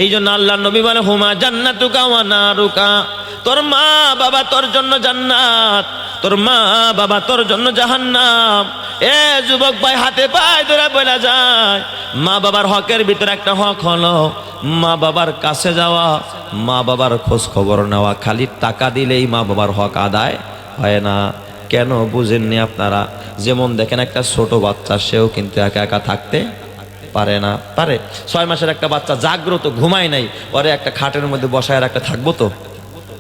এই জন্য আল্লাহ নবী বলে হুমা জান্নাতুকা ওয়া নারুকা, তোর মা বাবা তোর জন্য জান্নাত, তোর মা বাবা তোর জন্য জাহান্নাম। এ যুবক ভাই হাতে পায়ে ধরে বলা যায়, মা বাবার হকের ভিতরে একটা হক হলো মা বাবার কাছে যাওয়া, মা বাবার খোঁজ খবর নেওয়া। খালি টাকা দিলেই মা বাবার হক আদায় হয় না। কেন বুঝেননি আপনারা? যেমন দেখেন একটা ছোট বাচ্চা, সেও কিন্তু একা একা থাকতে পারে না। পারে? 6 মাসের একটা বাচ্চা জাগ্রত, ঘুমায় নাই, ওরে একটা খাটের মধ্যে বসায় রাখতে থাকবো তো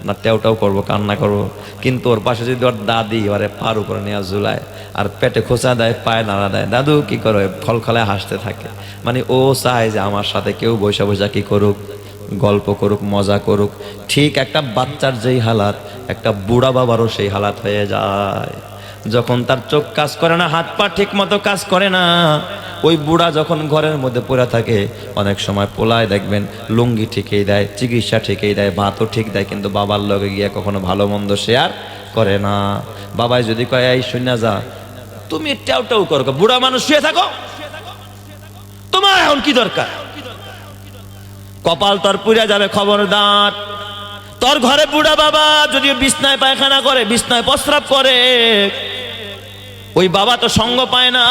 না? টেউটাও করবো, কান্না করবো। কিন্তু ওর পাশে যদি ওর দাদি ওরে পার উপরে নেওয়া ঝুলায় আর পেটে খোঁচা দেয়, পায়ে নাড়া দেয়, দাদু কি করে খলখলায় হাসতে থাকে। মানে ও চায় যে আমার সাথে কেউ বসে বসে কি করুক, গল্প করুক, মজা করুক। ঠিক একটা বাচ্চার যেই হালাত, একটা বুড়া বাবারও সেই হালাত হয়ে যায়। যখন তার চোখ কাজ করে না, হাত পা ঠিক মতো কাজ করে না, ওই বুড়া যখন ঘরের মধ্যে পড়ে থাকে, অনেক সময় পোলায় দেখবেন লুঙ্গি ঠিকই দেয়, চিকিৎসা ঠিকই দেয়, ভাতও ঠিক দেয়, কিন্তু বাবার লগে গিয়ে কখনো ভালো মন্দ শেয়ার করে না। বাবাই যদি কয় এই শুনে যা, তুমি টেউ করো, বুড়া মানুষ শুয়ে থাকো, তোমার এখন কি দরকার? কপাল তোর পুড়ে যাবে, খবরদার। তোর ঘরে বুড়া বাবা যদি বিছনায় পায়খানা করে, বিছনায় প্রস্রাব করে, ওই বাবা তো সঙ্গ পায় না।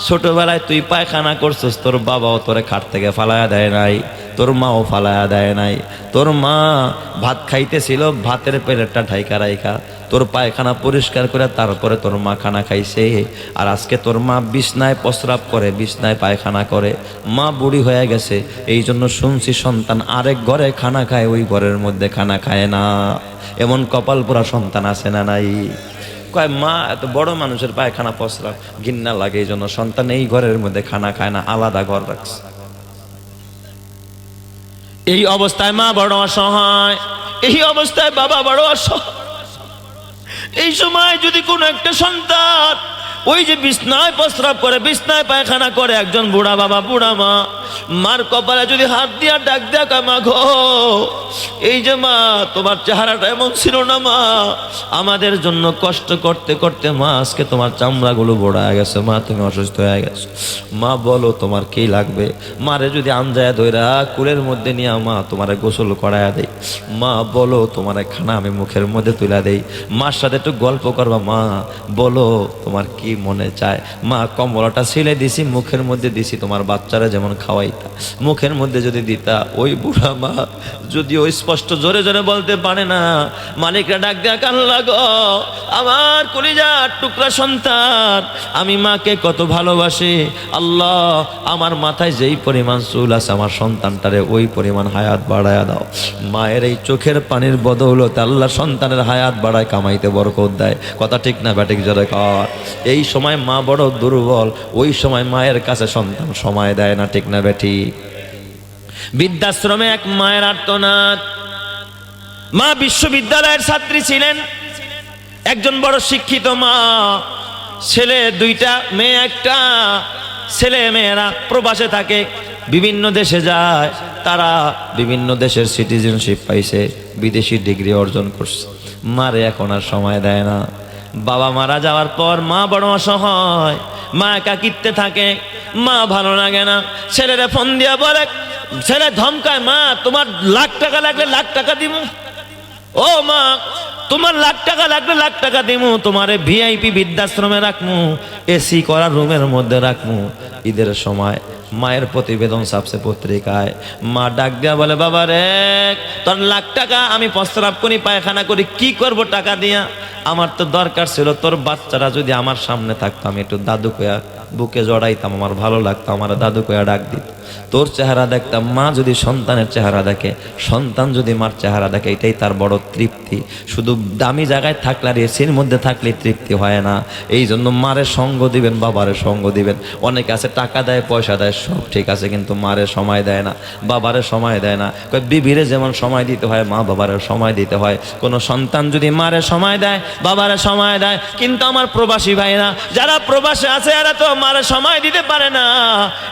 ছোটবেলায় তুই পায়খানা করছিস, তোর বাবাও তোরে খাট থেকে ফালায়া দেয় নাই, তোর মাও ফালায়া দেয় নাই। তোর মা ভাত খাইতেছিল, ভাতের প্লেটটা ঢাইকা রাইখা তোর পায়খানা পরিষ্কার করে তারপরে তোর মা খানা খাইছে। আর আজকে তোর মা বিছনায় প্রস্রাব করে, বিছনায় পায়খানা করে, মা বুড়ি হয়ে গেছে। এই জন্য শুনছি সন্তান আরেক ঘরে খানা খায়, ওই ঘরের মধ্যে খানা খায় না। এমন কপাল পোড়া সন্তান আছে না নাই? কয় মা এত বড় মানুষের পায়খানা প্রস্রাব ঘিন্না লাগে, এই জন্য সন্তান এই ঘরের মধ্যে খানা খায় না, আলাদা ঘর রাখছে। এই অবস্থায় মা বড় অসহায়, এই অবস্থায় বাবা বড় অসহায়। এই সময় যদি কোনো একটা সন্তান ওই যে বিছনায় প্রস্রাব করে, বিছনায় পায়খানা করে, একজন বুড়া বাবা বুড়া মা, মার কপালে যদি হাত দিয়া ডাক দেয়া কয় মা গো, এই যে মা তোমার চেহারাটা এমন ছিল না মা, আমাদের জন্য কষ্ট করতে করতে মা আজকে তোমার চামড়াগুলো বড়া হয়ে গেছে, মা তুমি অসুস্থ হয়ে গেছো, মা বলো তোমার কি লাগবে? মারে যদি আঞ্জায়া ধইরা কুলের মধ্যে নিয়ে মা তোমারে গোসল করায়া দেই, মা বলো তোমারে খানা আমি মুখের মধ্যে তুলে দেই, মার সাথে একটু গল্প করবা, মা বলো তোমার কি মনে চায়? মা কম্বলটা ছিলে দিছি, মুখের মধ্যে দিছি, তোমার বাচ্চারা যেমন খাওয়াইতা মুখের মধ্যে যদি দিতা। ওই বুড়া মা যদি ওই স্পষ্ট জোরে জোরে বলতে পারে না, মালিকরা ডাক দেয়া কান্না গো, আমার কলিজার টুকরা সন্তান, আমি মাকে কত ভালোবাসি, আল্লাহ আমার মাথায় যেই পরিমাণ চুল আছে আমার সন্তানটারে ওই পরিমাণ হায়াত বাড়ায়া দাও। মায়ের এই চোখের পানির বদৌলতে আল্লাহ সন্তানের হায়াত বাড়ায়, কামাইতে বরকত দেয়। কথা ঠিক না ব্যাটিক জোরে কর? এই সময় মা বড় দুর্বল, ওই সময় মায়ের কাছে সন্তান সময় দেয় না, ঠিক না বেটি? বৃদ্ধাশ্রমে এক মায়ের আর্তনাদ। মা বিশ্ববিদ্যালয়ের ছাত্রী ছিলেন, একজন বড় শিক্ষিত মা, ছেলে দুইটা, মেয়ে একটা। ছেলে মেয়েরা প্রবাসে থাকে, বিভিন্ন দেশে যায়, তারা বিভিন্ন দেশের সিটিজেনশিপ পাইছে, বিদেশি ডিগ্রি অর্জন করছে। মারে এখন আর সময় দেয় না। বাবা মারা যাওয়ার পর মা বড় অসহায়, মা একাকিত্বে থাকে, মা ভালো লাগে না। ছেলেরা ফোন দিয়া বলে, ছেলে ধমকায়, মা তোমার লাখ টাকা লাগলে লাখ টাকা দিমু, ও মা তোমার লাখ টাকা লাগলে লাখ টাকা দিমু, তোমারে ভিআইপি বৃদ্ধাশ্রমে রাখমু, এসি করা রুমের মধ্যে রাখমু। ঈদের সময় মায়ের প্রতিবেদন ছাপছে পত্রিকায়, মা ডাক দিয়া বলে, বাবা রে তোর লাখ টাকা, আমি প্রস্রাব করি, পায়খানা করি, কি করব টাকা দিয়া? আমার তো দরকার ছিল তোর বাচ্চারা যদি আমার সামনে থাকতো, আমি একটু দাদু কয়া বুকে জড়াইতাম, আমার ভালো লাগতো, আমার দাদু কয়া ডাক দিত, তোর চেহারা দেখতাম। মা যদি সন্তানের চেহারা দেখে, সন্তান যদি মার চেহারা দেখে, এটাই তার বড় তৃপ্তি। শুধু দামি জায়গায় থাকলে আর এসির মধ্যে থাকলে তৃপ্তি হয় না। এই জন্য মারে সঙ্গ দিবেন, বাবারে সঙ্গ দিবেন। অনেকে আছে টাকা দেয়, পয়সা দেয়, সব ঠিক আছে, কিন্তু মারে সময় দেয় না, বাবারে সময় দেয় না। বিবিরে যেমন সময় দিতে হয়, মা বাবারে সময় দিতে হয়। কোনো সন্তান যদি মারে সময় দেয়, বাবারে সময় দেয়, কিন্তু আমার প্রবাসী ভাইরা যারা প্রবাসে আছে, এরা তো মারে সময় দিতে পারে না।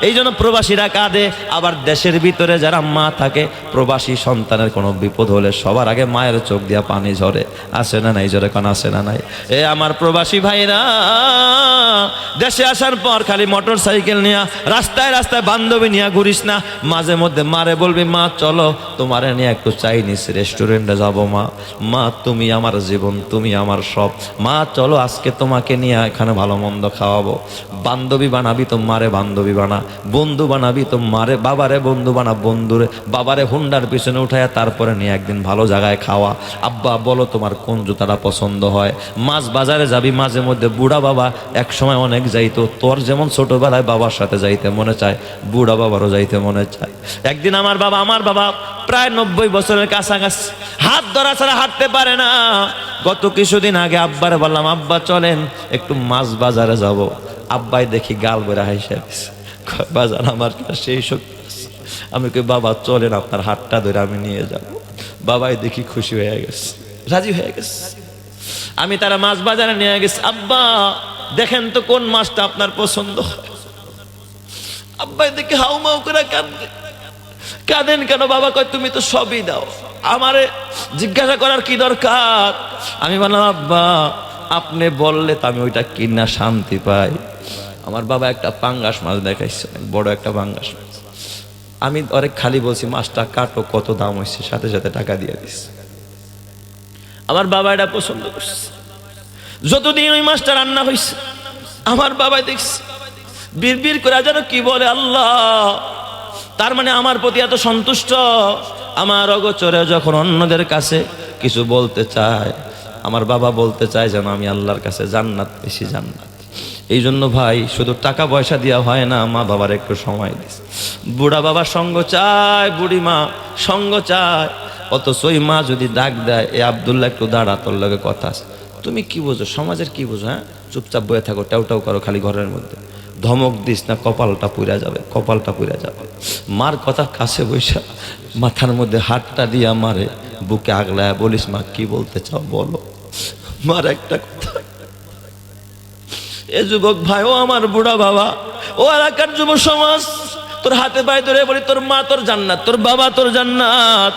এই জন্য প্রবাসীরা কাঁদে। আবার দেশের ভিতরে যারা মা থাকে, প্রবাসী সন্তানের কোনো বিপদ হলে সবার আগে মায়ের চোখ দিয়া পানি ঝরে। আসে না নাই? জোরে কোন আসে না নাই? এ আমার প্রবাসী ভাইরা, দেশে আসার পর খালি মোটর সাইকেল নিয়ে রাস্তায় রাস্তায় বান্ধবী নিয়ে ঘুরিস না, মাঝে মধ্যে মারে বলবি মা চলো তোমারে নিয়ে একটু চাইনিজ রেস্টুরেন্টে যাবো মা, মা তুমি আমার জীবন, তুমি আমার সব, মা চলো আজকে তোমাকে নিয়ে এখানে ভালো মন্দ খাওয়াবো। বান্ধবী বানাবি তো মারে বান্ধবী বানা, বন্ধু বানাবি তো মারে বাবারে বন্ধু বানা, বন্ধুরে বাবারে হুন্ডার পিছনে উঠায় তারপরে নিয়ে একদিন ভালো জায়গায় খাওয়া। আব্বা বলো তোমার কোন জুতাটা পছন্দ হয়। মাছ বাজারে যাবি, মাঝে মধ্যে বুড়া বাবা এক সময় অনেক যাইতো, তোর যেমন ছোটবেলায় বাবার সাথে যাইতে মনে চায়, বুড়া বাবারও যাইতে মনে চায়। একদিন আমার বাবা প্রায় 90 বছরের কাছাকাছি, হাত ধরা ছাড়া হাঁটতে পারে না। গত কিছুদিন আগে আব্বারে বললাম আব্বা চলেন একটু মাছ বাজারে যাব। আব্বাই দেখি গাল বেড়া হাইসে বাজার আমার সেই শক্তি আছে। আমি কই বাবা চলেন আপনার হাতটা ধরে আমি নিয়ে যাব। বাবাই দেখি খুশি হয়ে গেছে, রাজি হয়ে গেছে। আমি তারা মাছ বাজারে নিয়ে গেছি। আব্বা দেখেন তো কোন মাছটা আপনার পছন্দ হয়। আব্বাই দেখি হাউমাউ করে কাঁদেন কেন? বাবা কয় তুমি তো সবই দাও, আমারে জিজ্ঞাসা করার কি দরকার? আমি বললাম আব্বা আপনি বললে তো আমি ওইটা কিনা শান্তি পাই। আমার বাবা একটা পাঙ্গাস মাছ দেখাইছে, বড় একটা পাঙ্গাস মাছ। আমি অনেক খালি বলছি মাছটা কাটো, কত দাম হয়েছে, সাথে সাথে টাকা দিয়ে দিচ্ছে। আমার বাবা এটা পছন্দ করছে। যতদিন ওই মাছটা রান্না হয়েছে আমার বাবা দেখছে বিড়বিড় করে যেন কি বলে আল্লাহ, তার মানে আমার প্রতি এত সন্তুষ্ট। আমার অগোচরে যখন অন্যদের কাছে কিছু বলতে চায়, আমার বাবা বলতে চায় যেন আমি আল্লাহর কাছে জান্নাত পেয়েছি, জান্নাত। এই জন্য ভাই শুধু টাকা পয়সা দেওয়া হয় না, মা বাবার একটু সময় দিস। বুড়া বাবার সঙ্গ চায়, বুড়ি মা সঙ্গ চায়। অথচ ওই মা যদি ডাক দেয় এ আব্দুল্লাহ একটু দাঁড়া, তোর লগে কথা আছে। তুমি কি বোঝো, সমাজের কি বোঝো? হ্যাঁ চুপচাপ বয়ে থাকো, টাউ টাউ করো খালি ঘরের মধ্যে, ধমক দিস না, কপালটা পুড়া যাবে, কপালটা পুড়া যাবে। মার কথা কাছে বৈশা মাথার মধ্যে হাতটা দিয়া মারে, বুকে আগলায় বলিস মা কি বলতে চাও বলো। মার একটা কথা, এ যুবক ভাই, ও আমার বুড়া বাবা, ও এলাকার যুব সমাজ, তোর হাতে পায়ে ধরে বলি তোর মা তোর জান্নাত, তোর বাবা তোর জান্নাত।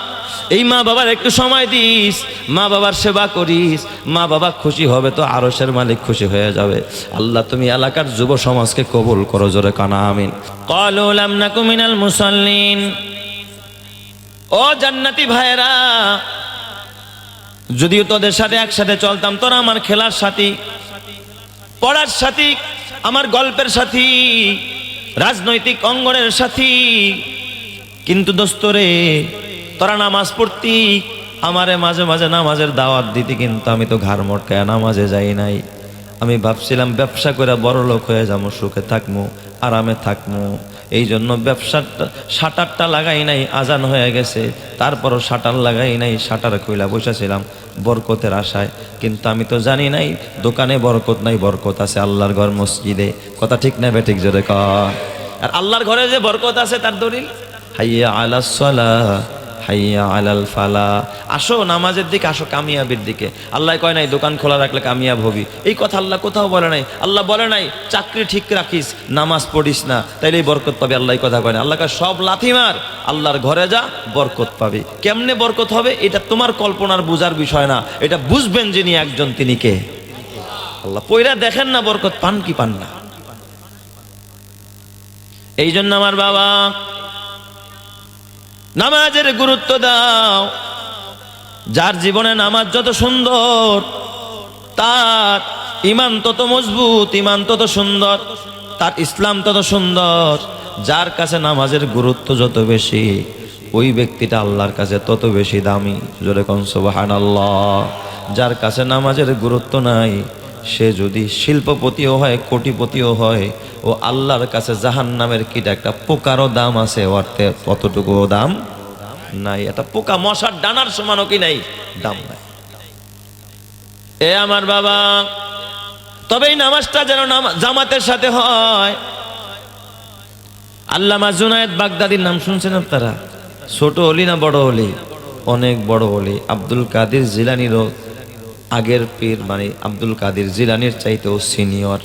এই মা বাবার একটু সময় দিস, মা বাবার সেবা করিস, মা বাবা খুশি হবে তো আরশের মালিক খুশি হয়ে যাবে। আল্লাহ তুমি এলাকার যুব সমাজকে কবুল করো, জোরে কানা আমিন। ক্বালু লাম নাকু মিনাল মুসাল্লিন। ও জান্নাতি ভাইরা, যদিও তোদের সাথে একসাথে চলতাম, তোরা আমার খেলার সাথী, পড়ার সাথী, আমার গল্পের সাথী, রাজনৈতিক অঙ্গনের সাথী, কিন্তু দোস্তরে তোরা নামাজ পড়তি, আমারে মাঝে মাঝে নামাজের দাওয়াত দিতি, কিন্তু আমি তো ঘাড় মটকায় নামাজে যাই নাই। আমি ভাবছিলাম ব্যবসা করে বড় লোক হয়ে যাবো, সুখে থাকবো, আরামে থাকবো। এই জন্য ব্যবসার শাটারটা লাগাই নাই, আজান হয়ে গেছে, তারপরও শাটার লাগাই নাই, শাটার খুইলা বসেছিলাম বরকতের আশায়। কিন্তু আমি তো জানি নাই দোকানে বরকত নাই, বরকত আছে আল্লাহর ঘর মসজিদে। কথা ঠিক না বেঠিক জোরে কয়? আর আল্লাহর ঘরে যে বরকত আছে তার দলিল হাইয়া আলাস সালাহ হাইয়া আলাল ফালা। আসো নামাজের দিকে, আসো কামিয়াবির দিকে। আল্লাহ কয় নাই দোকান খোলা রাখলে কামিয়াব হবি, এই কথা আল্লাহ কোথাও বলে নাই। আল্লাহ বলে নাই চাকরি ঠিক রাখিস, নামাজ পড়িস না, তাইলেই বরকত পাবি, আল্লাহ কথা কয় না। আল্লাহ কয় সব লাথি মার, আল্লাহর ঘরে যা, বরকত পাবি। কেমনে বরকত হবে এটা তোমার কল্পনার বুঝার বিষয় না, এটা বুঝবেন যিনি একজন, তিনি কে? আল্লাহ। পয়রা দেখেন না বরকত পান কি পান না। এই জন্য আমার বাবা নামাজের গুরুত্ব দাও। যার জীবনে নামাজ যত সুন্দর, তার ইমান তত মজবুত, ইমান তত সুন্দর, তার ইসলাম তত সুন্দর। যার কাছে নামাজের গুরুত্ব যত বেশি, ওই ব্যক্তিটা আল্লাহর কাছে তত বেশি দামি। জোরে কোন সুবহানাল্লাহ। যার কাছে নামাজের গুরুত্ব নাই, সে যদি শিল্পপতিও হয়, কোটিপতিও হয়, ও আল্লাহর কাছে জাহান্নামের কিটা একটা পোকারও দাম আছে, অর্থে অতটুকুও দাম নাই। এটা পোকা মশার ডানার সমানও কি নাই, দাম নাই। এ আমার বাবা, তবে এই নামাজটা যেন জামাতের সাথে হয়। আল্লামা জুনায়েদ বাগদাদির নাম শুনছেন আপনারা? ছোট অলি না বড় অলি? অনেক বড় অলি। আব্দুল কাদের জিলানীরও আগের পীর, মানে আব্দুল কাদের জিলানীর চাইতেও সিনিয়র।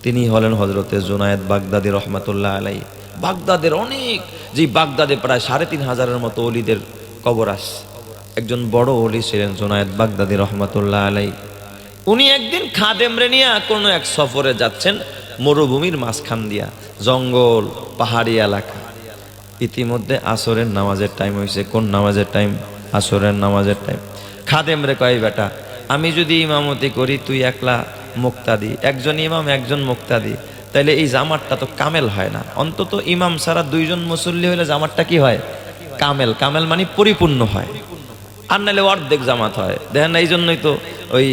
তিনি হলেন হযরতে জুনায়েদ বাগদাদি রহমাতুল্লাহ আলাই। বাগদাদের অনেক, যে বাগদাদে প্রায় ৩৫০০-এর মতো অলিদের কবর আছে। একজন বড় অলি ছিলেন জুনায়েদ বাগদাদি রহমাতুল্লাহ আলাই। উনি একদিন খাদেমরে নিয়ে কোনো এক সফরে যাচ্ছেন মরুভূমির মাঝখান দিয়া, জঙ্গল পাহাড়ি এলাকা। ইতিমধ্যে আসরের নামাজের টাইম হয়েছে। কোন নামাজের টাইম? আসরের নামাজের টাইম। খাদেমরে কয়, বেটা আমি যদি ইমামতি করি তুই একলা মুক্তাদি, একজন ইমাম একজন মুক্তাদি, তাইলে এই জামাতটা তো কামেল হয় না। অন্তত ইমাম ছাড়া দুইজন মুসল্লি হইলে জামাতটা কি হয়? কামেল। কামেল মানে পরিপূর্ণ হয়, আর নাহলে অর্ধেক জামাত হয়। দেখেন না, এই জন্যই তো ওই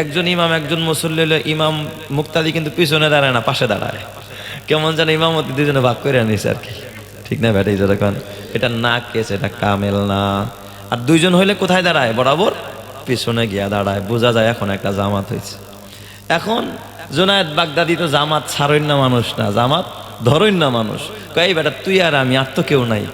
একজন ইমাম একজন মুসল্লি হলে ইমাম মুক্তাদি কিন্তু পিছনে দাঁড়ায় না, পাশে দাঁড়ায়। কেমন যেন ইমামতি দুজনে ভাগ করে আনিস আর কি, ঠিক না ব্যাটাই যখন? এটা না কেস, এটা কামেল না। আর দুইজন হইলে কোথায় দাঁড়ায়? বরাবর পিছনে গিয়া দাঁড়ায়। বোঝা যায় এখন একটা জামাত হয়েছে। এখন জুনায়েদ বাগদাদি তো জামাত ছাড়ইন না মানুষ না, জামাত ধরইন না মানুষ। কই বেটা তুই আর আমি, আর তো কেউ নাই,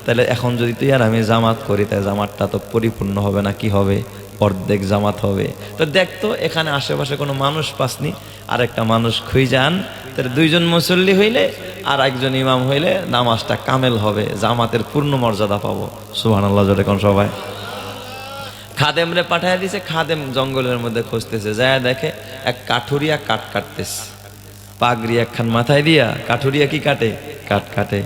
তাহলে এখন যদি তুই আর আমি জামাত করি তাহলে জামাতটা তো পরিপূর্ণ হবে না, কি হবে? অর্ধেক জামাত হবে। তো দেখতো এখানে আশেপাশে কোনো মানুষ পাসনি, আর একটা মানুষ খুঁজে যান, তাহলে দুইজন মুসল্লি হইলে আর একজন ইমাম হইলে নামাজটা কামেল হবে, জামাতের পূর্ণ মর্যাদা পাবো। সুবহানাল্লাহ জোরে কোন সবাই। খাদেমরে পাঠায় দিছে। খাদেম জঙ্গলের মধ্যে খুঁজতেছে, যায় দেখে এক কাঠুরিয়া কাঠ কাটতেছে, পাগড়ি একখান মাথায় দিয়া। কাঠুরিয়া কি কাটে? কাঠ কাটে।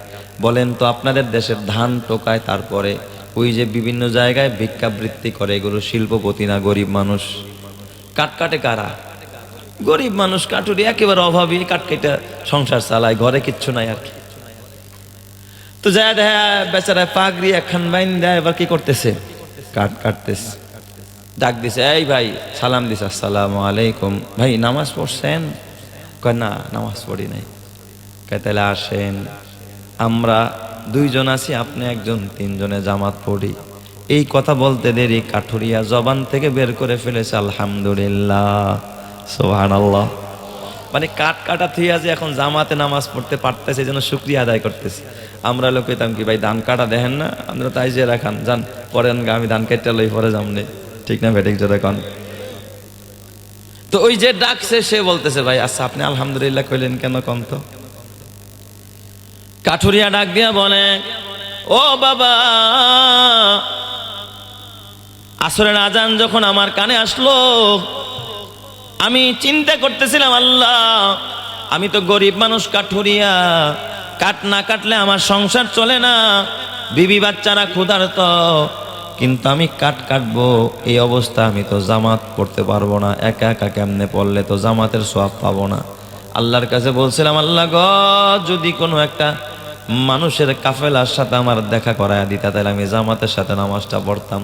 বলেন তো আপনাদের দেশের ধান টোকায়, তারপরে ওই যে বিভিন্ন জায়গায় ভিক্ষাবৃত্তি করে, এগুলো শিল্পপতি না গরিব মানুষ? কাঠ কাটে কারা? গরিব মানুষ। কাঠুরি একেবারে অভাবী, কাঠ কেটে সংসার চালায়, ঘরে কিচ্ছু নাই আর কি। তো যায় দেখা বেচারা পাগড়ি একখান বাইন দেয়, এবার কি করতেছে? কাঠ কাটতেছে। ডাক দিছে, এই ভাই, সালাম দিছে, আসসালামু আলাইকুম। ভাই নামাজ পড়ছেন? কয় না, নামাজ পড়ি নাই। কয় তাহলে আসেন, আমরা দুইজন আছি, আপনি একজন, তিনজনে জামাত পড়ি। এই কথা বলতে দেরি কাঠুরিয়া জবান থেকে বের করে ফেলেছে আলহামদুলিল্লাহ, সুবহানাল্লাহ। মানে কাঠ কাটা থিয়া যে এখন জামাতে নামাজ পড়তে পারতেছে, এই জন্য শুকরিয়া আদায় করতেছে। আমরা লোক কইতাম কি, ভাই ধান কাটা দেখেন না, আমরা তাই যে রাখান যান, পরেন গা, আমি ধান কেটে লই, পরে যামনে, ঠিক না বেঠিক জোরে কোন? তো ওই যে ডাকছে সে বলতেছে, ভাই আচ্ছা আপনি আলহামদুলিল্লাহ কইলেন কেন কোন তো? কাঠুরিয়া ডাক দিয়া বলে, ও বাবা, আসরের আজান যখন আমার কানে আসলো, আমি চিন্তা করতেছিলাম, আল্লাহ আমি তো গরিব মানুষ, কাঠুরিয়া, কাঠ না কাটলে আমার সংসার চলে না, বিবি বাচ্চারা ক্ষুধার্ত, কিন্তু আমি কাঠ কাটবো, এই অবস্থা আমি তো জামাত পড়তে পারবো না, একা একা কেমনে পড়লে তো জামাতের সওয়াব পাবো না। আল্লাহর কাছে বলছিলাম, আল্লাহ গো, যদি কোনো একটা মানুষের কাফেলার সাথে আমার দেখা করায় দিতা, তাহলে আমি জামাতের সাথে নামাজটা পড়তাম।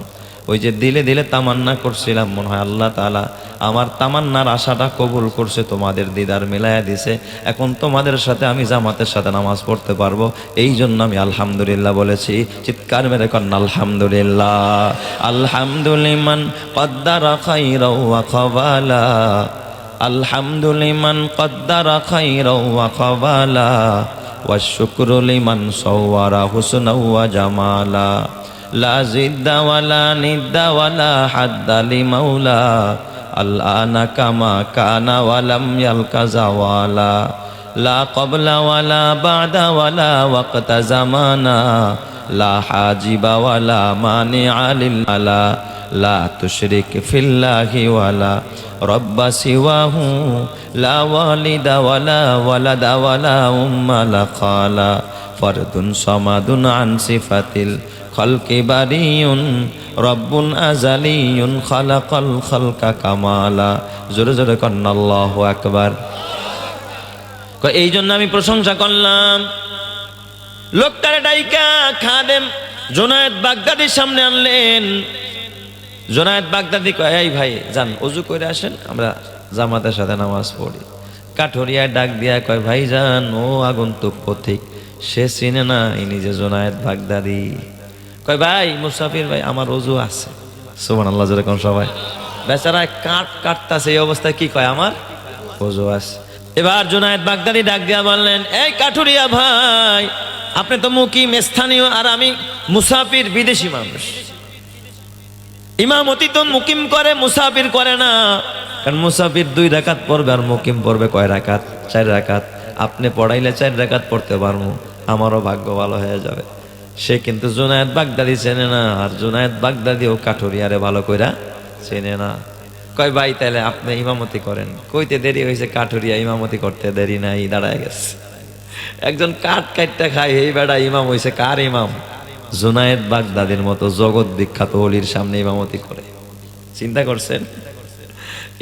ওই যে দিলে দিলে তামান্না করছিলাম, মনে হয় আল্লাহ তাআলা আমার তামান্নার আশাটা কবুল করছে, তোমাদের দিদার মিলাইয়া দিছে, এখন তোমাদের সাথে আমি জামাতের সাথে নামাজ পড়তে পারবো। এই জন্য আমি আলহামদুলিল্লাহ বলেছি। চিৎকার মেরে কন আলহামদুলিল্লাহ। আলহামদুলিমান কদ্দারা খাইরাও ওয়া কবালা, আলহামদুলিমান কদ্দারা খাইরাও ওয়া কবালা, ওয়া শুকরু লিমান সাওয়ারা হুসনাও ওয়া জামালা, লা জিদ্দা ওয়ালা নিদ্দা ওয়ালা হাদ্দা লিমাওলা, আল্লানা কামা কানা ওয়ালাম ইয়ালকা জাওয়ালা, লা ক্বাবলা ওয়ালা বা'দা ওয়ালা ওয়াক্তা জামানা, লা হাজিবা ওয়ালা মানিআ লিল্লা, লা তুশরিক ফিল্লাহি ওয়ালা রব্বা সিওয়াহু, লা ওয়ালিদা ওয়ালা ওয়ালাদা ওয়ালা উম্মা লা খালা, ফরদুন সামাদুন আন সিফাতিল খালকি বারিয়ুন, রব্বুন আজালিয়ুন খালাকাল খালকা কামালা। জোরে জোরে কন্না আল্লাহু আকবার। এই জন্য আমি প্রশংসা করলাম। লোকটারে ডাইকা খাদেম জুনায়েদ বাগদাদির সামনে আনলেন। জুনায়েদ বাগদাদি কয়, এই ভাই যান ওযু করে আসেন, আমরা জামাতের সাথে নামাজ পড়ি। কাঠুরিয়া ডাক দিয়া কয়, ভাই যান, ও আগন্তুক পথিক, সে চিনে না ইনি যে জুনায়েদ বাগদাদি। কয়, ভাই মুসাফির ভাই, আমার ওযু আছে। সুবহানাল্লাহ জোরে কোন সবাই। বেচারা কাঠ কাটতাছে, এই অবস্থায় কি কয়, আমার ওযু আছে। এবার জুনায়েদ বাগদাদি ডাক দিয়া বললেন, এই কাঠুরিয়া ভাই, আপনি তো মুকিম স্থানীয়, আর আমি মুসাফির বিদেশি মানুষ। ইমামতি তো মুকিম করে, মুসাফির করে না। কারণ মুসাফির 2 রাকাত পড়বে আর মুকিম পড়বে কয় রাকাত? 4 রাকাত। আপনি পড়াইলে 4 রাকাত পড়তে পারবো, আমারও ভাগ্য ভালো হয়ে যাবে। সে কিন্তু জুনায়েদ বাগদাদি চেনে না, আর জুনায়েদ বাগদাদিও কাঠুরিয়ারে ভালো কইরা চেনে না। কয় ভাই তাহলে আপনি ইমামতি করেন। কইতে দেরি হয়েছে, কাঠুরিয়া ইমামতি করতে দেরি নাই, দাঁড়ায় গেছে। একজন কাঠ কাটটা খায়, এই বেড়া ইমাম হয়েছে। কার ইমাম? জুনায়েদ বাগদাদির মতো জগৎ বিখ্যাত ওলির সামনে ইমামতি করে। চিন্তা করছেন?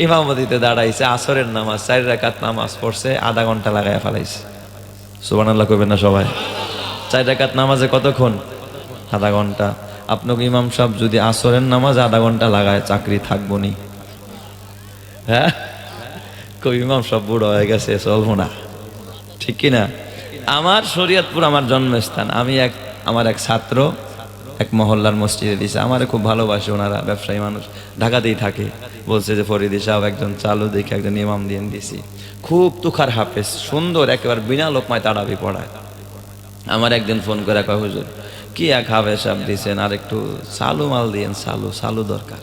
ইমামতিতে দাঁড়াইছে, আসরের নামাজ 4 রাকাত নামাজ পড়ছে, আধা ঘন্টা লাগায় ফেলাইছে। সুবহানাল্লাহ কইবেন না সবাই? 4 রাকাত নামাজে কতক্ষণ? আধা ঘন্টা। আপনাকে ইমাম সাহেব যদি আসরের নামাজ আধা ঘন্টা লাগায়, চাকরি থাকবো নি? হ্যাঁ, কই ইমাম সাহেব বুড়ো হয়ে গেছে, চলবো না, ঠিক কিনা? আমার শরীয়তপুর আমার জন্মস্থান। আমি আমার এক ছাত্র এক মহল্লার মসজিদে দিছে, আমারে খুব ভালোবাসে ওনারা, ব্যবসায়ী মানুষ, ঢাকাতেই থাকে। বলছে যে ফরিদি সাহেব একজন চালু দেখে একজন ইমাম দিয়ে দিছি, খুব তুখার হাফেজ, সুন্দর, একেবারে বিনা লোকমায় তারাবি পড়ায়। আমার একদিন ফোন করে কয়, হুজুর কি এক হাফেজ সাহেব দিয়েছেন, আর একটু চালু মাল দিয়েন, চালু দরকার।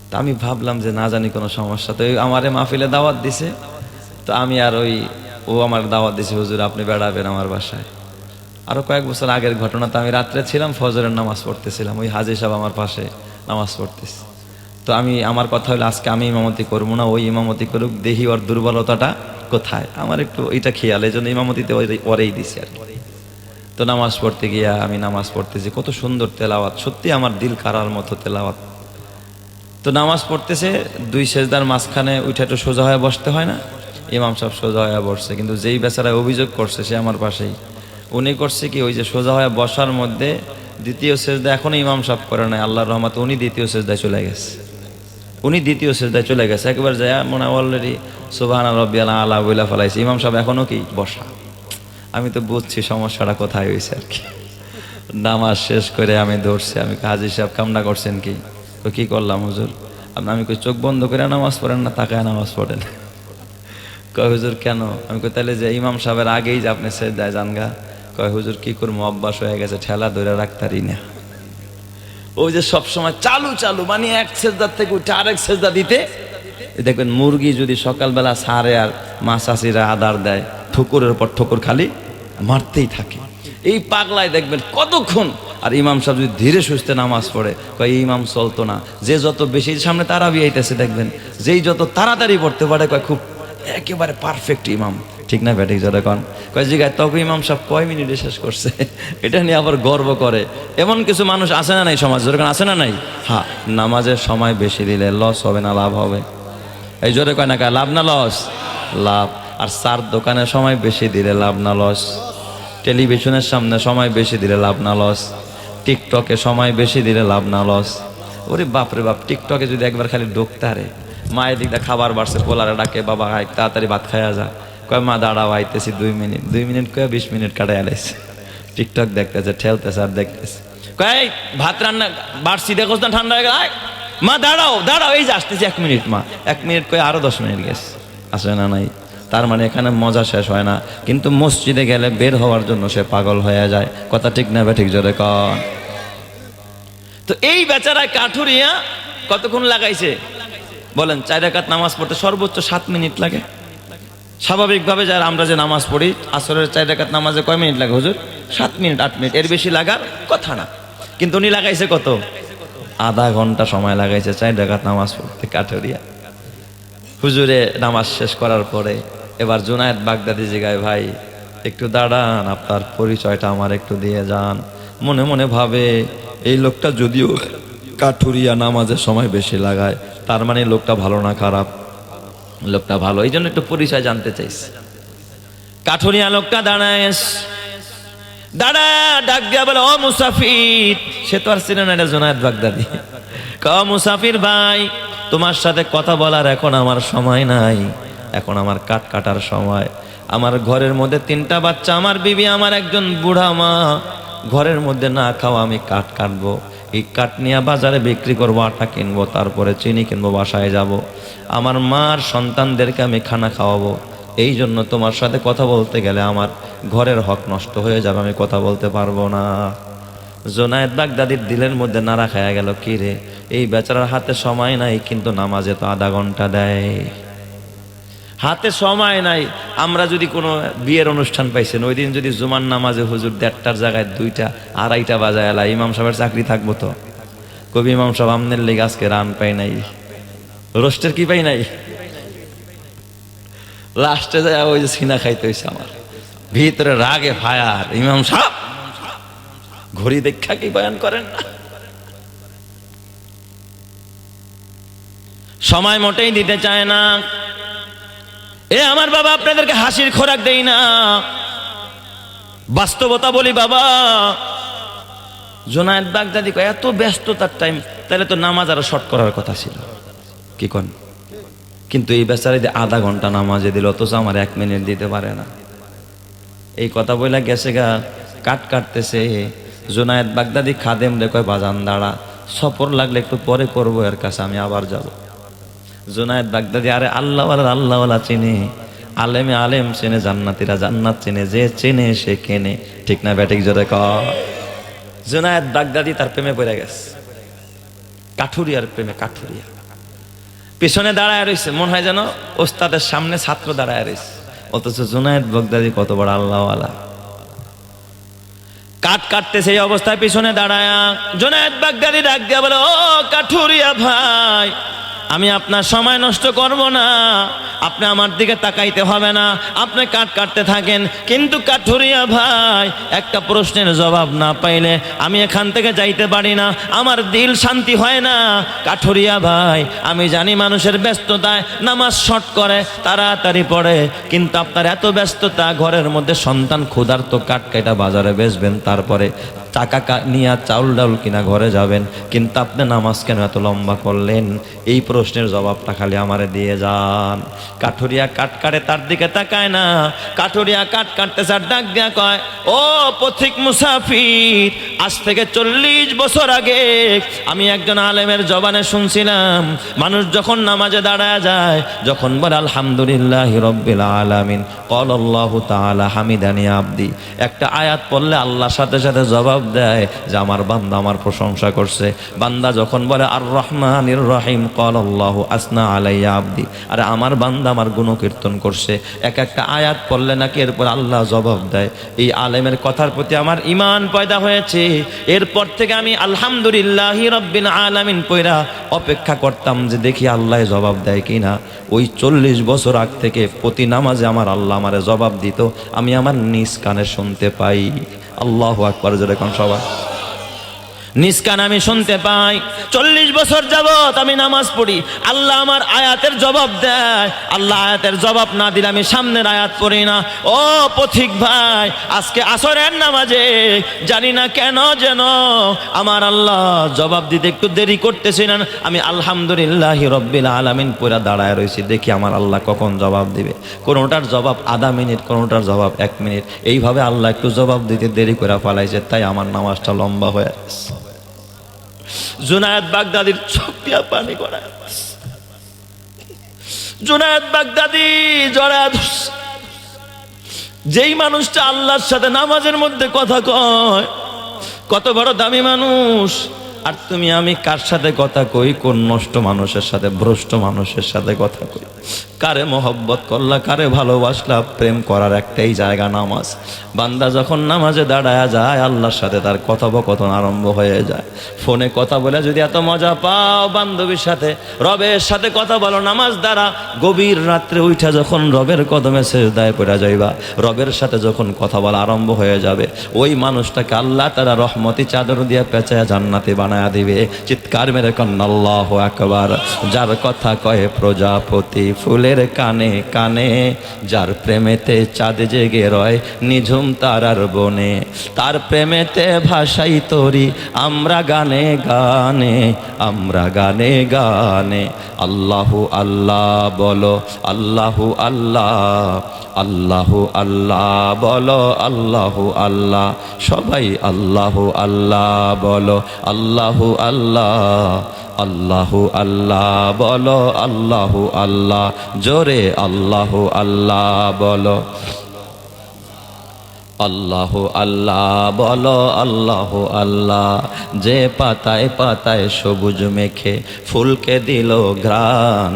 তা আমি ভাবলাম যে না জানি কোনো সমস্যা, তো আমারে মাহফিলে দাওয়াত দিছে। তো আমি আর ও আমার দাওয়াত দিছে, হুজুর আপনি বেড়াবেন আমার বাসায়। আরো কয়েক বছর আগের ঘটনা, তো আমি রাত্রে ছিলাম, ফজরের নামাজ পড়তেছিলাম, ওই হাজী সাহেব আমার পাশে নামাজ পড়তেছে। তো আমার কথা হলো আজকে আমি ইমামতি করবো না, ওই ইমামতি করুক, দেখি ওর দুর্বলতাটা কোথায়। আমার একটু এটা খেয়াল, এই জন্য ইমামতিতে ওরেই দিছি আর কি। তো নামাজ পড়তে গিয়া আমি নামাজ পড়তেছি, কত সুন্দর তেলাওয়াত, সত্যি আমার দিল কারার মতো তেলাওয়াত। তো নামাজ পড়তেছে, 2 সেজদার মাঝখানে উঠে একটু সোজা হয়ে বসতে হয় না? ইমাম সাহেব সোজা হয়ে বসছে, কিন্তু যেই বেচারায় অভিযোগ করছে সে আমার পাশেই, উনি করছে কি, ওই যে সোজা হয়ে বসার মধ্যে দ্বিতীয় সেজদা এখনো ইমাম সাহেব করে নাই, আল্লাহর রহমতে উনি দ্বিতীয় সেজদায় চলে গেছে। একবার যায় মনে অলরেডি সুবহান রাব্বিয়াল আলা বইলা ফেলাইছে, ইমাম সাহেব এখনো কি বসা। আমি তো বুঝছি সমস্যাটা কোথায় হয়েছে আর কি। নামাজ শেষ করে আমি ধরছি, আমি হাজী সাহেব কামনা করছেন কি? কি করলাম হুজুর? আমি কই চোখ বন্ধ করে নামাজ পড়েন না, তাকায় নামাজ পড়েন। কয় হুজুর কেন? আমি কই তাহলে যে ইমাম সাহেবের আগেই যে আপনি সেজদায় জানগা। কয় হুজুর কি করবো, অভ্যাস হয়ে গেছে, ঠেলা ধরে রাখতারি না। ওই যে সবসময় চালু মানে এক সেজদার থেকে উঠে আরেক সেজদা দিতে। দেখবেন মুরগি যদি সকালবেলা সারে আর মাছাসিরা আদার দেয়, ঠুকুরের পর ঠুকুর খালি মারতেই থাকে। এই পাগলায় দেখবেন কতক্ষণ। আর ইমাম সাহেব যদি ধীরে সুস্থে নামাজ পড়ে, কয় ইমাম চলতো না। যে যত বেশি সামনে তারাবি আইতেছে দেখবেন, যেই যত তাড়াতাড়ি পড়তে পারে, কয় খুব একেবারে পারফেক্ট ইমাম, ঠিক না ব্যাটিক যারা কন? কয় জিগায় তখন ইমাম সাহেব কয় মিনিটে শেষ করছে, এটা নিয়ে আবার গর্ব করে। এমন কিছু মানুষ আছে না নাই সমাজ, যেরকম আছে না নাই? হ্যাঁ, নামাজের সময় বেশি দিলে লস হবে না লাভ হবে? এই জোরে কয় না, লাভ না লস? লাভ। আর চার দোকানের সময় বেশি দিলে লাভ না লস? টেলিভিশনের সামনে সময় বেশি দিলে লাভ না লস? টিকটকে সময় বেশি দিলে লাভ না লস? ওরে বাপরে বাপ, টিকটকে যদি একবার খালি ঢুকতে হারে, মায়ের দিকটা খাবার বাড়ছে, পোলারে ডাকে, বাবা আয় তাড়াতাড়ি ভাত খাইয়া যা। কয় মা দাঁড়াও আইতেছি 2 মিনিট কয়ে 20 মিনিট কাটাই আলাইছে, টিকটক দেখতেছে, ঠেলতেছে আর দেখতেছে। কয় ভাত রান্না বাড়ছি দেখোস না, ঠান্ডা হয়ে গেল, মা দাঁড়াও এই যে আসতেছি 1 মিনিট। মা 1 মিনিট কয়ে আরো 10 মিনিট গেছে, আসে না নাই? তার মানে এখানে মজা শেষ হয় না, কিন্তু মসজিদে গেলে বের হওয়ার জন্য সে পাগল হয়ে যায়। কথা ঠিক না ঠিক জোরে কন? তো এই বেচারায় কাঠুরিয়া কতক্ষণ লাগাইছে বলেন? 4 রাকাত নামাজ পড়তে সর্বোচ্চ 7 মিনিট লাগে। স্বাভাবিকভাবে যারা আমরা যে নামাজ পড়ি, আসরের 4 রাকাত নামাজে কয় মিনিট লাগে হুজুর? 7 মিনিট 8 মিনিট, এর বেশি লাগার কথা না। কিন্তু উনি লাগাইছে কত? আধা ঘন্টা সময় লাগাইছে 4 রাকাত নামাজ পড়তে কাঠুরিয়া। হুজুরে নামাজ শেষ করার পরে এবার জুনায়েদ বাগদাদি জিগায়, ভাই একটু দাঁড়ান, আপনার পরিচয়টা আমার একটু দিয়ে যান। মনে মনে ভাবে এই লোকটা যদিও কাঠুরিয়া নামাজের সময় বেশি লাগায়, তার মানে লোকটা ভালো না খারাপ? লোকটা ভালো, এই জন্য একটু পরিচয় জানতে চাইছে। কাঠুরিয়া লোকটা দাঁড়া ডাক দিয়া বলে, ও মুসাফির। সে তো আর ছিল না, এটা জুনায়েদ বাগদাদি। ক মুসাফির ভাই, তোমার সাথে কথা বলার এখন আমার সময় নাই, এখন আমার কাঠ কাটার সময়। আমার ঘরের মধ্যে 3টা বাচ্চা, আমার বিবি, আমার একজন বুড়া মা। ঘরের মধ্যে না খাওয়া আমি কাঠ কাটবো, এই কাঠ নিয়ে বাজারে বিক্রি করবো, আটা কিনবো, তারপরে চিনি কিনবো, বাসায় যাব। আমার মার সন্তানদেরকে আমি খানা খাওয়াবো। এই জন্য তোমার সাথে কথা বলতে গেলে আমার ঘরের হক নষ্ট হয়ে যাবে, আমি কথা বলতে পারবো না। জুনায়েদ বাগদাদির দিলের মধ্যে নাড়া খায়া গেল, কি রে, এই বেচারার হাতে সময় নাই, কিন্তু নামাজে তো আধা ঘন্টা দেয়। হাতে সময় নাই। আমরা যদি কোনো বিয়ের অনুষ্ঠান পাইছেন, ওই দিন যদি জুমার নামাজে হুজুর 1:30টার জায়গায় 2টা 2:30 বাজায় এলা, ইমাম সাহেবের চাকরি থাকবো তো? কবি ইমাম সাহেব আমনের লেগে আজকে রান পাই নাই, রোস্টের কি পাই নাই, লাস্টে যায় ওই যে সিনা খাইতে হয়েছে আমার, ভিতরে রাগে ফায়ার। ইমাম সাহেব ঘড়ি দেখা কি বয়ান করেন না, সময় মোটেই দিতে চায় না। এ আমার বাবা, আপনাদেরকে হাসির খোরাক দেই না, বাস্তবতা বলি বাবা। জুনায়েদ বাগদাদি এত ব্যস্ততার টাইম, তাহলে তো নামাজ আরো শর্ট করার কথা ছিল, কি কোন? কিন্তু এই বেচারা যে আধা ঘন্টা নামাজে দিল, অথচ আমার 1 মিনিট দিতে পারে না। এই কথা বলে গেছে গা, কাটতেছে। জুনায়েদ বাগদাদি খাদেম রে কয়, বাজান দাঁড়া, সফর লাগলে একটু পরে করবো, এর কাছে আমি আবার যাব। জুনায়েদ বাগদাদি আরে আল্লাহওয়ালা চিনে, আলেমে আলেম চেনে, জান্নাতীরা জান্নাত চেনে, যে চেনে সে কেনে, ঠিক না ব্যাটিক জোরে কয়। জুনায়েদ বাগদাদি তার প্রেমে পড়ে গেছে, কাঠুরিয়ার প্রেমে। কাঠুরিয়া পিছনে দাঁড়ায় রয়েছে, মনে হয় যেন ওস্তাদের সামনে ছাত্র দাঁড়ায় রয়েছে, অথচ জুনায়েদ বাগদাদি কত বড় আল্লাহওয়ালা। কাটতেছে এই অবস্থায় পিছনে দাঁড়ায় জুনায়েদ বাগদাদি ডাক দিয়া বলে, ও কাঠুরিয়া ভাই, আমি আপনার সময় নষ্ট করব না, আপনি আমার দিকে তাকাইতে হবে না, আপনি কাটতে থাকেন। কিন্তু কাঠুরিয়া ভাই, একটা প্রশ্নের জবাব না পাইলে আমি এখান থেকে যাইতে পারি না, আমার দিল শান্তি হয় না। কাঠুরিয়া ভাই, আমি জানি মানুষের ব্যস্ততায় নামাজ শর্ট করে, তাড়াতাড়ি পড়ে, কিন্তু আপনার এত ব্যস্ততা, ঘরের মধ্যে সন্তান ক্ষুধার্ত, কাটা বাজারে বেচবেন, তারপরে টাকা নিয়ে চাউল ডাউল কিনা ঘরে যাবেন, কিন্তু আপনি নামাজ কেন এত লম্বা করলেন? এই প্রশ্নের জবাবটা খালি আমারে দিয়ে যান। কাঠুরিয়া কাটে, তার দিকে তাকায় না। কাঠুরিয়া কাটতে চার ডাক দিয়া কয়, ও পথিক মুসাফির, আজ থেকে 40 বছর আগে আমি একজন আলেমের জবানে শুনছিলাম, মানুষ যখন নামাজে দাঁড়ায় যায়, যখন বলে আলহামদুলিল্লাহি রাব্বিল আলামিন, ক্বালাল্লাহু তাআলা হামিদানি আবদি, একটা আয়াত পড়লে আল্লাহর সাথে সাথে জবাব দেয় যে আমার বান্দা আমার প্রশংসা করছে। বান্দা যখন বলে আর রহমানির রহিম, ক্বালাল্লাহু আসনা আলাইয়া আবদি, আরে আমার বান্দা আমার গুণকীর্তন করছে। একটা আয়াত পড়লে নাকি এরপর আল্লাহ জবাব দেয়। এই আলেমের কথার প্রতি আমার ঈমান পয়দা হয়েছে। এরপর থেকে আমি আলহামদুলিল্লাহি রাব্বিল আলামিন পয়রা অপেক্ষা করতাম যে দেখি আল্লাহ জবাব দেয় কিনা। ওই 40 বছর আগ থেকে প্রতি নামাজে আমার আল্লাহ আমারে জবাব দিত, আমি আমার নিজ কানে শুনতে পাই। আল্লাহু আকবার, জোরে কোন সবাই। নিজ কানে আমি শুনতে পাই। 40 বছর যাবত আমি নামাজ পড়ি, আল্লাহ আমার আয়াতের জবাব দেয়। আল্লাহ আয়াতের জবাব না দিলে আমি সামনের আয়াত পড়ি না। ও পথিক ভাই, আজকে আসরের নামাজে জানি না কেন যেন আমার আল্লাহ জবাব দিতে একটু দেরি করতেছিলেন। আমি আলহামদুলিল্লাহি রাব্বিল আলামিন পড়ে দাঁড়ায় রয়েছি, দেখি আমার আল্লাহ কখন জবাব দিবে। কোনোটার জবাব আধা মিনিট, কোনোটার জবাব 1 মিনিট, এইভাবে আল্লাহ একটু জবাব দিতে দেরি করে ফেলাইছে, তাই আমার নামাজটা লম্বা হয়ে আছে। জুনায়েদ বাগদাদির চোখ দিয়া পানি গড়ায়, জুনায়েদ বাগদাদি জড়ায় ধরছে। যেই মানুষটা আল্লাহর সাথে নামাজের মধ্যে কথা কয়, কত বড় দামি মানুষ। আর তুমি আমি কার সাথে কথা কই? কোন নষ্ট মানুষের সাথে, ভ্রষ্ট মানুষের সাথে কথা কই। কারে মহব্বত করলা, কারে ভালোবাসলা, প্রেম করার একটাই জায়গা নামাজ। বান্দা যখন নামাজে দাঁড়ায় যায়, আল্লাহর সাথে তার কথোপকথন আরম্ভ হয়ে যায়। ফোনে কথা বলে যদি এত মজা পাও, বান্ধবীর সাথে, রবের সাথে কথা বলো নামাজ দ্বারা। গভীর রাত্রে উঠা যখন রবের কদমে সেজদায় পড়ে যাইবা, রবের সাথে যখন কথা বলা আরম্ভ হয়ে যাবে, ওই মানুষটাকে আল্লাহ তাআলা রহমতি চাদর দিয়ে পেঁচায় জান্নাতে বানায়া দিবে। চিৎকার মেরে কন্না আল্লাহু আকবার। যার কথা কয়ে প্রজাপতি ফুলের কানে কানে, যার প্রেমেতে চাঁদ জেগে রয় নিঝুম তারার বনে, তার প্রেমেতে ভাষাই তরি আমরা গানে গানে, আমরা গানে গানে। আল্লাহু আল্লাহ বলো, আল্লাহু আল্লাহ, আল্লাহু আল্লাহ বলো, আল্লাহু আল্লাহ। সবাই আল্লাহু আল্লাহ বলো, আল্লাহু আল্লাহ, আল্লাহু আল্লাহ বলো, আল্লাহু আল্লাহ। জোরে আল্লাহু আল্লাহ বলো। আল্লাহ আল্লাহ বলো আল্লাহ আল্লাহ, যে পাতায় পাতায় সবুজ মেখে ফুলকে দিল ঘ্রাণ,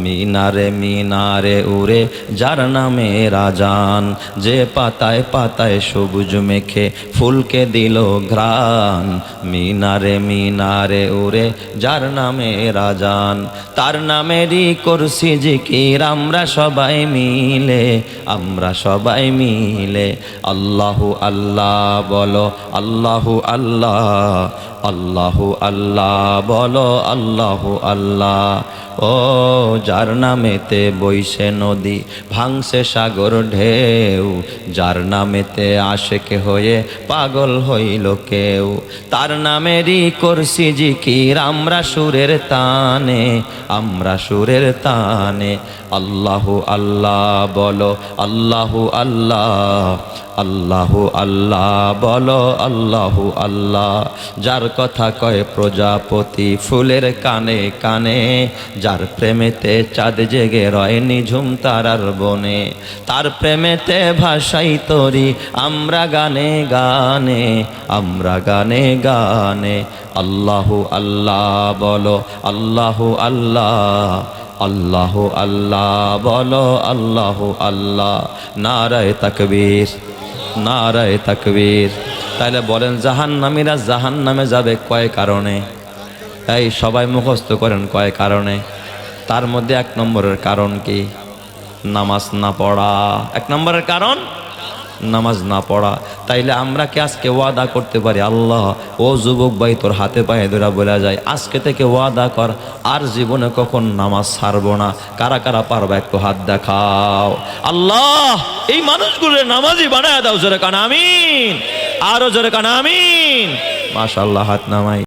মিনারে মিনারে উড়ে যার নামে রাজান। যে পাতায় পাতায় সবুজ মেখে ফুলকে দিল ঘ্রাণ, মিনারে মিনারে উড়ে যার নামে রাজান। তার নামেরই করছি জিকির আমরা সবাই মিলে, আমরা সবাই মিলে। আল্লাহু আল্লাহ বলো আল্লাহু আল্লাহ, আল্লাহু আল্লাহ বলো আল্লাহু আল্লাহ। ও যার নামেতে বইছে নদী ভাঙছে সাগর ঢেউ, যার নামেতে আশেক হয়ে পাগল হইল কেউ, তার নামেরই করছি জিকির আমরা সুরের তানে, আমরা সুরের তানে। আল্লাহু আল্লাহ বলো আল্লাহু আল্লাহ, আল্লাহু আল্লাহ বলো আল্লাহু আল্লাহ। যার কথা কয় প্রজাপতি ফুলের কানে কানে, যার প্রেমেতে চাঁদ জেগে রয় নিঝুম তারার বনে, তার প্রেমেতে ভাষাই তরি আমরা গানে গানে, আমরা গানে গানে। আল্লাহু আল্লাহ বলো আল্লাহু আল্লাহ, আল্লাহু আল্লাহ বলো আল্লাহু আল্লাহ। নারায়ে তাকবীর, নারায়ে তাকবীর। তাহলে বলেন জাহান্নামীরা জাহান্নামে যাবে কয় কারণে? এই সবাই মুখস্থ করেন কয় কারণে। তার মধ্যে এক নম্বরের কারণ কি? নামাজ না পড়া। এক নম্বরের কারণ নামাজ না পড়া। তাইলে আমরা কি আজকে ওয়াদা করতে পারি, আল্লাহ ও যুবক ভাই তোর হাতে পায়ে ধরা বলা যায়, আজকে থেকে ওয়াদা কর আর জীবনে কখন নামাজ ছাড়বো না। কারা কারা পারবা একটু হাত দেখাও। আল্লাহ এই মানুষগুলো নামাজি বানায় দাও। জোরে কান আমিন, আরো জোরে কান আমিন। মাশাআল্লাহ, হাত নামাই।